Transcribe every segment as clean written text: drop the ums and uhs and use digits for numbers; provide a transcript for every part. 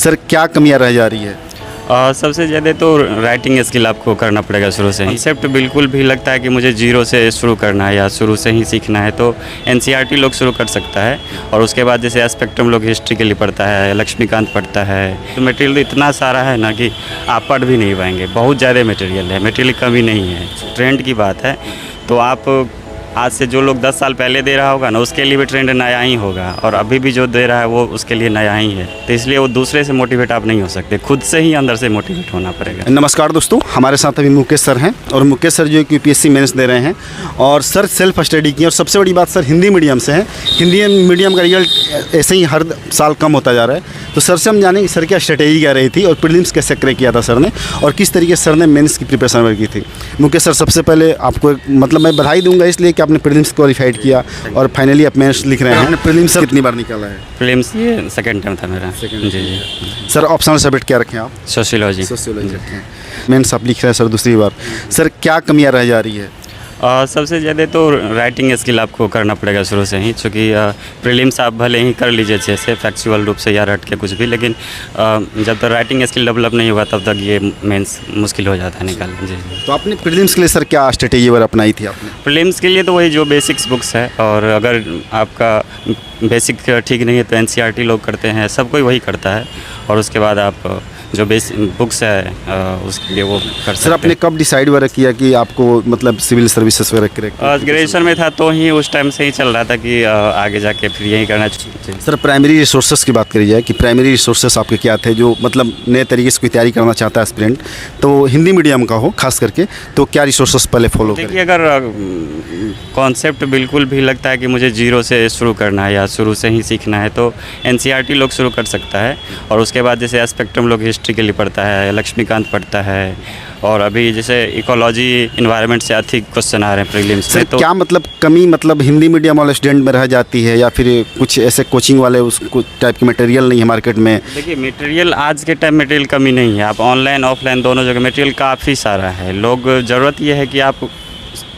Sir क्या कमियां रह जा रही है? सबसे ज़्यादा तो राइटिंग स्किल आपको करना पड़ेगा शुरू से ही। कंसेप्ट बिल्कुल भी लगता है कि मुझे जीरो से शुरू करना है या शुरू से ही सीखना है तो एनसीईआरटी लोग शुरू कर सकता है। और उसके बाद जैसे स्पेक्ट्रम लोग हिस्ट्री के लिए पढ़ता है, लक्ष्मीकांत पढ़ता है, तो मटेरियल इतना सारा है ना कि आप पढ़ भी नहीं पाएंगे। बहुत ज़्यादा मटेरियल है, मटेरियल कमी नहीं है। ट्रेंड की बात है तो आप आज से जो लोग 10 साल पहले दे रहा होगा ना, उसके लिए भी ट्रेंड नया ही होगा, और अभी भी जो दे रहा है वो उसके लिए नया ही है। तो इसलिए वो दूसरे से मोटिवेट आप नहीं हो सकते, खुद से ही अंदर से मोटिवेट होना पड़ेगा। नमस्कार दोस्तों, हमारे साथ अभी मुकेश सर हैं और मुकेश सर जो यूपीएससी मेंस दे रहे हैं और सर सेल्फ स्टडी की, और सबसे बड़ी बात सर हिंदी मीडियम से है। हिंदी मीडियम का रिजल्ट ऐसे ही हर साल कम होता जा रहा है, तो सर से हम जानेंगे सर क्या स्ट्रेटेजी क्या रही थी और प्रीलिम्स कैसे क्रैक किया था सर ने, और किस तरीके से सर ने मेंस की प्रिपरेशन की थी। मुकेश सर, सबसे पहले आपको मतलब मैं बधाई दूंगा इसलिए कि आपने प्रीलिम्स क्वालिफाइड किया और फाइनली आप मेंस लिख रहे हैं। आपने प्रीलिम्स कितनी बार निकाला है? प्रीलिम्स ये सेकंड टाइम था मेरा। जी। सर ऑप्शनल सब्जेक्ट क्या रखे आप? सोशियोलॉजी रखे हैं। मेंस आप लिख रहे हैं सर दूसरी बार, सर क्या कमियां रह जा रही है? सबसे ज़्यादा तो राइटिंग स्किल आपको करना पड़ेगा शुरू से ही, क्योंकि प्रीलिम्स आप भले ही कर लीजिए अच्छे से फैक्चुअल रूप से या रट के कुछ भी, लेकिन जब तक राइटिंग स्किल डेवलप नहीं होगा तब तक ये मेंस मुश्किल हो जाता है निकालना। जी। तो आपने प्रीलिम्स के लिए सर क्या स्ट्रेटेजी वगैरह अपनाई थी आपने? प्रीलिम्स के लिए तो वही जो बेसिक्स बुक्स है, और अगर आपका बेसिक ठीक नहीं है तो एनसीईआरटी लोग करते हैं, सब कोई वही करता है। और उसके बाद आप जो बेसिक बुक्स है उसके लिए वो कर सकते हैं। सर आपने कब डिसाइड वगैरह किया कि आपको मतलब सिविल सर्विसेज वगैरह क्रैक? ग्रेजुएशन में था तो ही उस टाइम से ही चल रहा था कि आगे जाके फिर यही करना चाहिए। सर प्राइमरी रिसोर्सेज की बात करी जाए कि प्राइमरी रिसोर्सेज आपके क्या थे जो मतलब नए तरीके से कोई तैयारी करना चाहता है एस्पिरेंट, तो हिंदी मीडियम का हो खास करके, तो क्या रिसोर्सेज पहले फॉलो करें? देखिए, अगर कॉन्सेप्ट बिल्कुल भी लगता है कि मुझे जीरो से शुरू करना है या शुरू से ही सीखना है तो एनसीईआरटी लोग शुरू कर सकता है। और उसके बाद जैसे स्पेक्ट्रम लोग हिस्ट्री के लिए पढ़ता है, लक्ष्मीकांत पढ़ता है, और अभी जैसे इकोलॉजी इन्वायरमेंट से अधिक क्वेश्चन आ रहे हैं प्रीलिम्स में। तो क्या मतलब कमी मतलब हिंदी मीडियम वाले स्टूडेंट में रह जाती है या फिर कुछ ऐसे कोचिंग वाले उस टाइप के मटेरियल नहीं है मार्केट में? देखिए, मटेरियल आज के टाइम मटेरियल कमी नहीं है, आप ऑनलाइन ऑफलाइन दोनों जगह मटेरियल काफ़ी सारा है। लोग ज़रूरत ये है कि आप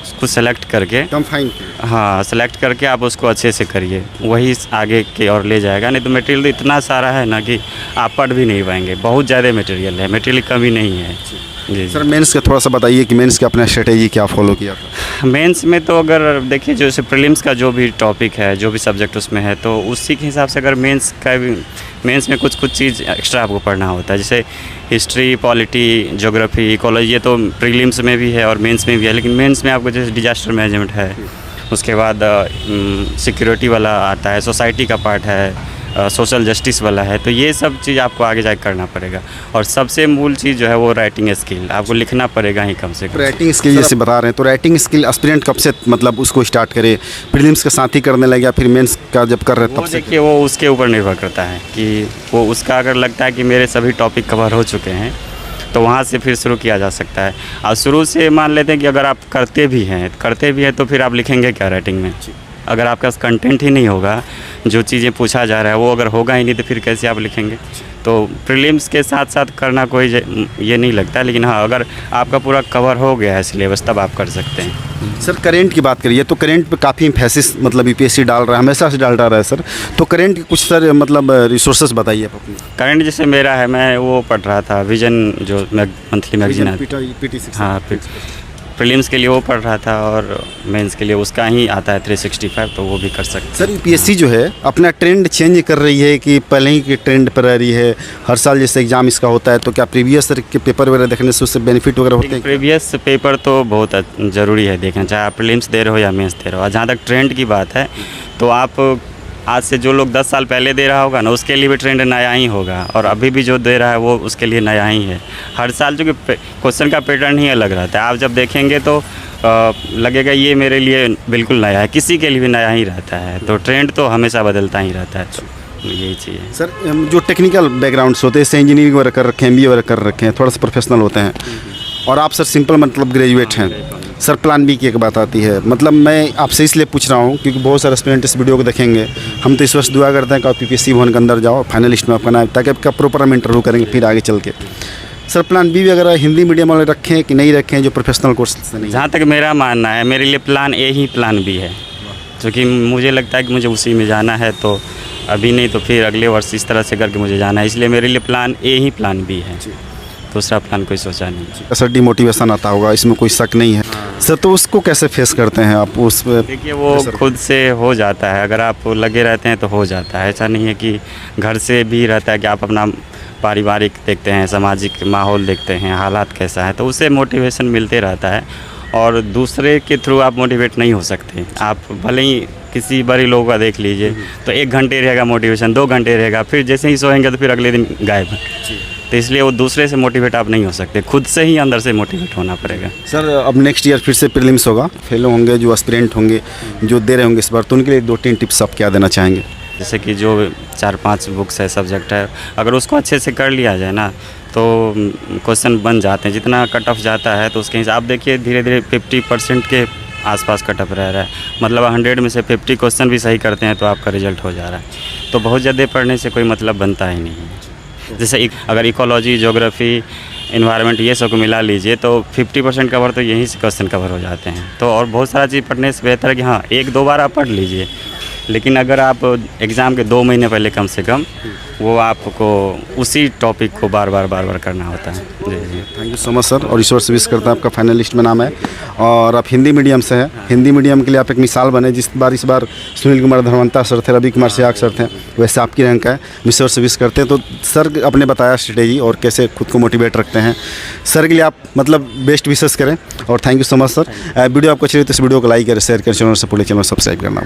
उसको सेलेक्ट करके सेलेक्ट करके आप उसको अच्छे से करिए, वही आगे की ओर ले जाएगा। नहीं तो मटेरियल तो इतना सारा है ना कि आप पढ़ भी नहीं पाएंगे। बहुत ज़्यादा मटेरियल है, मटेरियल कमी नहीं है। जी। सर मेंस का थोड़ा सा बताइए कि मेंस का अपना स्ट्रेटेजी क्या फॉलो किया था? मेंस में तो अगर देखिए, जैसे प्रीलिम्स का जो भी टॉपिक है, जो भी सब्जेक्ट उसमें है, तो उसी के हिसाब से अगर मेंस में कुछ चीज़ एक्स्ट्रा आपको पढ़ना होता है। जैसे हिस्ट्री, पॉलिटी, ज्योग्राफी, इकोलॉजी, ये तो प्रीलिम्स में भी है और मेंस में भी है। लेकिन मेंस में आपको जैसे डिजास्टर मैनेजमेंट है, उसके बाद सिक्योरिटी वाला आता है, सोसाइटी का पार्ट है, सोशल जस्टिस वाला है, तो ये सब चीज़ आपको आगे जाकर करना पड़ेगा। और सबसे मूल चीज़ जो है वो राइटिंग स्किल, आपको लिखना पड़ेगा ही कम से कम। राइटिंग स्किल जैसे बता रहे हैं, तो राइटिंग स्किल एस्पिरेंट कब से मतलब उसको स्टार्ट करे? प्रीलिम्स के साथ ही करने लगे या फिर मेंस का जब कर रहे तब से? देखिए, वो उसके ऊपर निर्भर करता है कि वो उसका अगर लगता है कि मेरे सभी टॉपिक कवर हो चुके हैं तो वहाँ से फिर शुरू किया जा सकता है। और शुरू से मान लेते हैं कि अगर आप करते भी हैं तो फिर आप लिखेंगे क्या राइटिंग में? अगर आपके पास कंटेंट ही नहीं होगा, जो चीज़ें पूछा जा रहा है वो अगर होगा ही नहीं तो फिर कैसे आप लिखेंगे? तो प्रीलिम्स के साथ साथ करना कोई ये नहीं लगता, लेकिन हाँ, अगर आपका पूरा कवर हो गया है सिलेबस तब आप कर सकते हैं। सर करेंट की बात करिए तो करेंट पे काफ़ी एम्फेसिस मतलब यूपीएससी डाल रहा है, हमेशा से डाल रहा है सर, तो करेंट के कुछ सर मतलब रिसोर्सेज बताइए आप अपने। करेंट जैसे मेरा है, मैं वो पढ़ रहा था विजन, जो मंथली मैगजीन है। हाँ, प्रीलिम्स के लिए वो पढ़ रहा था और मेंस के लिए उसका ही आता है 365, तो वो भी कर सकते हैं। सर यूपीएससी जो है अपना ट्रेंड चेंज कर रही है कि पहले ही के ट्रेंड पर रह रही है? हर साल जैसे एग्जाम इसका होता है तो क्या प्रीवियस के पेपर वगैरह देखने से उससे बेनिफिट वगैरह होते हैं? प्रीवियस पेपर तो बहुत ज़रूरी है देखना, चाहे आप प्रीलिम्स दे रहे हो या मेंस दे रहे हो। और जहाँ तक ट्रेंड की बात है तो आप आज से जो लोग 10 साल पहले दे रहा होगा ना, उसके लिए भी ट्रेंड नया ही होगा, और अभी भी जो दे रहा है वो उसके लिए नया ही है। हर साल जो कि क्वेश्चन का पैटर्न ही अलग रहता है, आप जब देखेंगे तो लगेगा ये मेरे लिए बिल्कुल नया है, किसी के लिए भी नया ही रहता है। तो ट्रेंड तो हमेशा बदलता ही रहता है, तो यही चीज़ है। सर जो टेक्निकल बैकग्राउंड्स होते हैं, जैसे इंजीनियरिंग वगैरह कर रखे हैं, MBA वगैरह कर रखे हैं, थोड़ा सा प्रोफेशनल होते हैं, और आप सर सिंपल मतलब ग्रेजुएट हैं, सर प्लान बी की एक बात आती है। मतलब मैं आपसे इसलिए पूछ रहा हूँ क्योंकि बहुत सारे एस्पिरेंट इस वीडियो को देखेंगे। हम तो इस वर्ष दुआ करते हैं कि आप पीपीएससी भवन के अंदर जाओ, फाइनलिस्ट में आपका नाम, ताकि आपका प्रॉपर हम इंटरव्यू करेंगे फिर आगे चल के। सर प्लान बी वगैरह हिंदी मीडियम वाले रखें कि नहीं रखें जो प्रोफेशनल कोर्स नहीं? जहाँ तक मेरा मानना है, मेरे लिए प्लान ए ही प्लान बी है। क्योंकि मुझे लगता है कि मुझे उसी में जाना है, तो अभी नहीं तो फिर अगले वर्ष इस तरह से करके मुझे जाना है। इसलिए मेरे लिए प्लान ए ही प्लान बी है, दूसरा प्लान कोई सोचा नहीं। सर डिमोटिवेशन आता होगा, इसमें कोई शक नहीं है सर, तो उसको कैसे फेस करते हैं आप? उस देखिए वो खुद से हो जाता है, अगर आप लगे रहते हैं तो हो जाता है। ऐसा नहीं है कि घर से भी रहता है कि आप अपना पारिवारिक देखते हैं, सामाजिक माहौल देखते हैं, हालात कैसा है, तो उससे मोटिवेशन मिलते रहता है। और दूसरे के थ्रू आप मोटिवेट नहीं हो सकते। आप भले ही किसी बड़े लोगों का देख लीजिए, तो 1 घंटे रहेगा मोटिवेशन, 2 घंटे रहेगा, फिर जैसे ही सोएंगे तो फिर अगले दिन गायब। तो इसलिए वो दूसरे से मोटिवेट आप नहीं हो सकते, खुद से ही अंदर से मोटिवेट होना पड़ेगा। सर अब नेक्स्ट ईयर फिर से प्रीलिम्स होगा, फेलो होंगे जो एस्पिरेंट होंगे, जो दे रहे होंगे इस बार, तो उनके लिए 2-3 टिप्स आप क्या देना चाहेंगे? जैसे कि जो 4-5 बुक्स है, सब्जेक्ट है, अगर उसको अच्छे से कर लिया जाए ना तो क्वेश्चन बन जाते हैं। जितना कट ऑफ जाता है तो उसके हिसाब देखिए धीरे धीरे 50% के आसपास कट ऑफ रह रहा है। मतलब 100 में से 50 क्वेश्चन भी सही करते हैं तो आपका रिजल्ट हो जा रहा है। तो बहुत ज़्यादा पढ़ने से कोई मतलब बनता ही नहीं है। जैसे अगर इकोलॉजी, ज्योग्राफी, इन्वायरमेंट ये सब को मिला लीजिए तो 50% कवर तो यहीं से क्वेश्चन कवर हो जाते हैं। तो और बहुत सारा चीज़ पढ़ने से बेहतर है कि हाँ 1-2 बार आप पढ़ लीजिए, लेकिन अगर आप एग्ज़ाम के 2 महीने पहले कम से कम वो आपको उसी टॉपिक को बार बार करना होता है। जी जी, thank you so much sir, और ईश्वर से विश करता है आपका फाइनल लिस्ट में नाम है, और आप हिंदी मीडियम से हैं। हिंदी मीडियम के लिए आप एक मिसाल बने। इस बार सुनील कुमार धर्मवंता सर थे, रवि कुमार सियाग सर थे, वैसे आपकी रैंक है। ईश्वर से विश करते हैं। तो सर आपने बताया स्ट्रेटेजी और कैसे खुद को मोटिवेट रखते हैं। सर के लिए आप मतलब बेस्ट विशेस करें, और thank you so much sir. Video आपको अच्छी लगी तो इस वीडियो को लाइक करें, शेयर करें, चैनल से पूरे चैनल सब्सक्राइब करना।